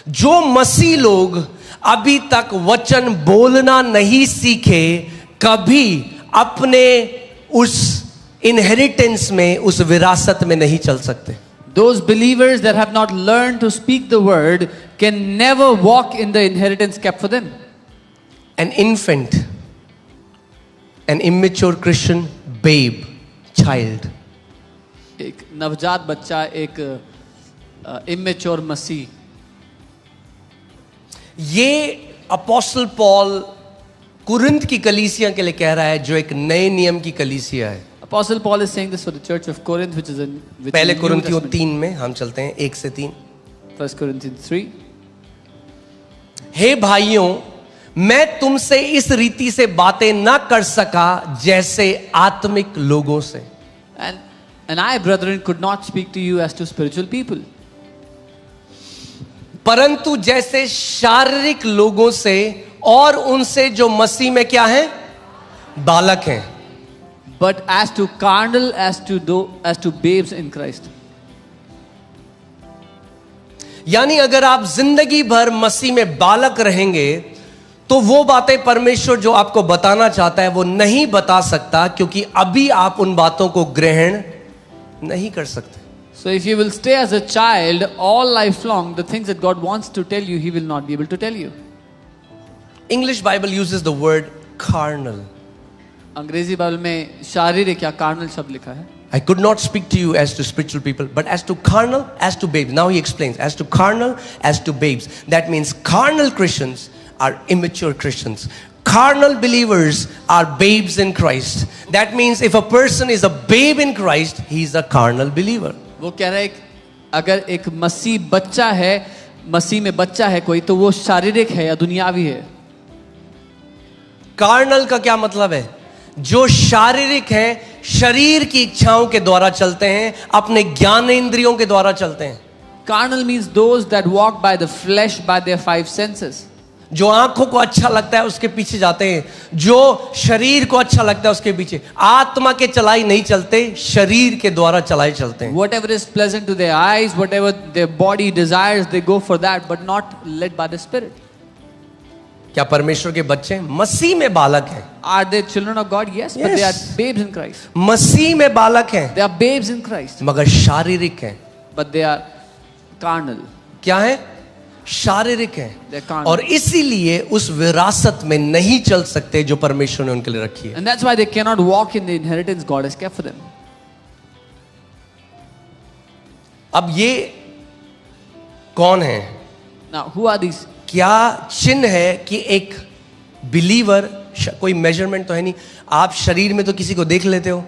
जो मसीह लोग अभी तक वचन बोलना नहीं सीखे, कभी अपने उस इनहेरिटेंस में, उस विरासत में नहीं चल सकते. Those believers that have not learned to speak the word can never walk in the inheritance kept for them. An infant, an immature Christian, babe, child. एक नवजात बच्चा, एक immature मसीह. ये अपोस्टल पॉल कुरिन्थ की कलीसिया के लिए कह रहा है, जो एक नए नियम की कलीसिया है. Apostle Paul is saying this for the church of Corinth, which is in पहले कुरिन्थियों 3 में हम चलते हैं, 1 से 3. 1 Corinthians 3. हे भाइयों, मैं तुमसे इस रीति से बातें न कर सका जैसे आत्मिक लोगों से. And I, brethren, could not speak to you as to spiritual people, परंतु जैसे शारीरिक लोगों से और उनसे जो मसीह में क्या है, बालक हैं. but as to carnal, as to babes in Christ. यानी अगर आप जिंदगी भर मसीह में बालक रहेंगे, तो वो बातें परमेश्वर जो आपको बताना चाहता है वो नहीं बता सकता, क्योंकि अभी आप उन बातों को ग्रहण नहीं कर सकते. So if you will stay as a child all life long, the things that God wants to tell you, He will not be able to tell you. English Bible uses the word carnal. अंग्रेजी Bible में शारीरिक या carnal शब्द लिखा है. I could not speak to you as to spiritual people, but as to carnal, as to babes. Now he explains, as to carnal, as to babes. That means carnal Christians are immature Christians. Carnal believers are babes in Christ. That means if a person is a babe in Christ, he is a carnal believer. वो कह रहा है अगर एक मसीह बच्चा है, मसीह में बच्चा है कोई, तो वो शारीरिक है या दुनियावी है. कार्नल का क्या मतलब है? जो शारीरिक है, शरीर की इच्छाओं के द्वारा चलते हैं, अपने ज्ञान इंद्रियों के द्वारा चलते हैं. Carnal means those that walk by the flesh, by their five senses. जो आंखों को अच्छा लगता है उसके पीछे जाते हैं, जो शरीर को अच्छा लगता है उसके पीछे. आत्मा के चलाई नहीं चलते, शरीर के द्वारा चलाए चलते हैं. Whatever is pleasant to their eyes, whatever their body desires, they go for that, but not led by the Spirit. क्या परमेश्वर के बच्चे मसीह में बालक हैं? Are they children of God? Yes, but they are babes in Christ. मसीह में बालक हैं, They are babes in Christ, मगर शारीरिक हैं. but they are carnal. क्या है? शारीरिक They're हैं, carnal. और इसीलिए उस विरासत में नहीं चल सकते जो परमेश्वर ने उनके लिए रखी है. And that's why they cannot walk in the inheritance God has kept for them. अब ये कौन है? Now, who are these? क्या चिन्ह है कि एक बिलीवर, कोई मेजरमेंट तो है नहीं. आप शरीर में तो किसी को देख लेते हो,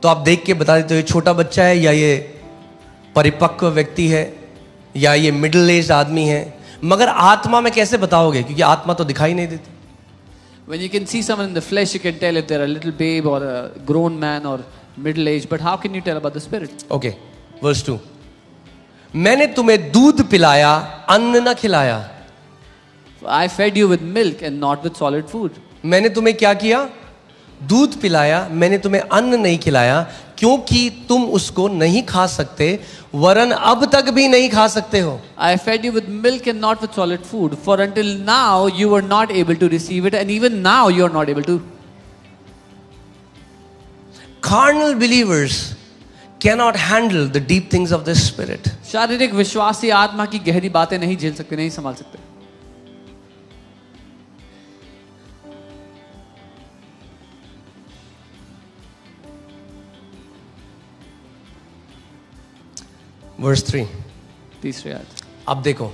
तो आप देख के बता देते हो ये छोटा बच्चा है, या ये परिपक्व व्यक्ति है, या ये मिडिल एज आदमी है. मगर आत्मा में कैसे बताओगे? क्योंकि आत्मा तो दिखाई नहीं देती. When you can see someone in the flesh, you can tell if they're a little babe or a grown man or middle age. But how can you tell about the Spirit? Okay, verse 2. मैंने तुम्हें दूध पिलाया, अन्न न खिलाया. I fed you with milk and not with solid food. मैंने तुम्हें क्या किया? दूध पिलाया, मैंने तुम्हें अन्न नहीं खिलाया, क्योंकि तुम उसको नहीं खा सकते, वरन अब तक भी नहीं खा सकते हो. I fed you with milk and not with solid food, for until now you were not able to receive it, and even now you are not able to. Carnal believers cannot handle the deep things of the Spirit. शारीरिक विश्वासी आत्मा की गहरी बातें नहीं झेल सकते, नहीं संभाल सकते. वर्स 3. तीसरी आयत. अब देखो,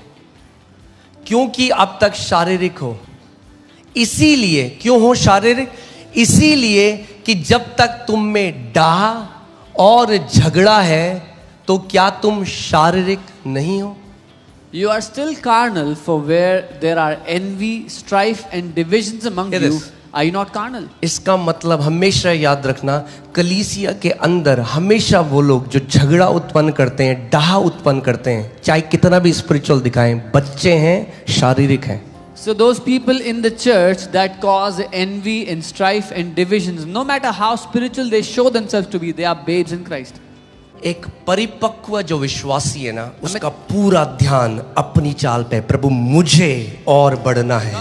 क्योंकि अब तक शारीरिक हो, इसीलिए, क्यों हो शारीरिक? इसीलिए कि जब तक तुम में डाह और झगड़ा है, तो क्या तुम शारीरिक नहीं हो? You are still carnal, for where there are envy, strife and divisions among Hear you, this. are you not carnal? इसका मतलब हमेशा याद रखना, कलीसिया के अंदर हमेशा वो लोग जो झगड़ा उत्पन्न करते हैं, डाह उत्पन्न करते हैं, चाहे कितना भी स्पिरिचुअल दिखाएं, बच्चे हैं, शारीरिक हैं. So those people in the church that cause envy and strife and divisions, no matter how spiritual they show themselves to be, they are babes in Christ. एक परिपक्व जो विश्वासी है ना, उसका पूरा ध्यान अपनी चाल पे, प्रभु मुझे और बढ़ना है,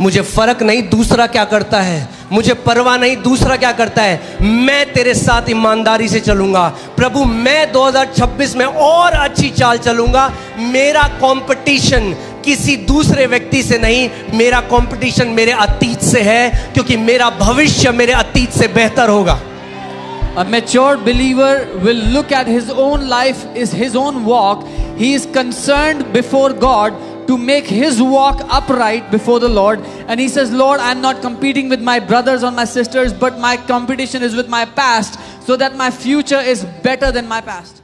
मुझे फर्क नहीं दूसरा क्या करता है, मुझे परवाह नहीं दूसरा क्या करता है, मैं तेरे साथ ईमानदारी से चलूंगा प्रभु, मैं 2026 में और अच्छी चाल चलूंगा। मेरा कंपटीशन किसी दूसरे व्यक्ति से नहीं, मेरा कंपटीशन मेरे अतीत से है, क्योंकि मेरा भविष्य मेरे अतीत से बेहतर होगा। A mature believer will look at his own life, is his own walk. He is concerned before God to make his walk upright before the Lord. And he says, Lord, I'm not competing with my brothers or my sisters, but my competition is with my past, so that my future is better than my past.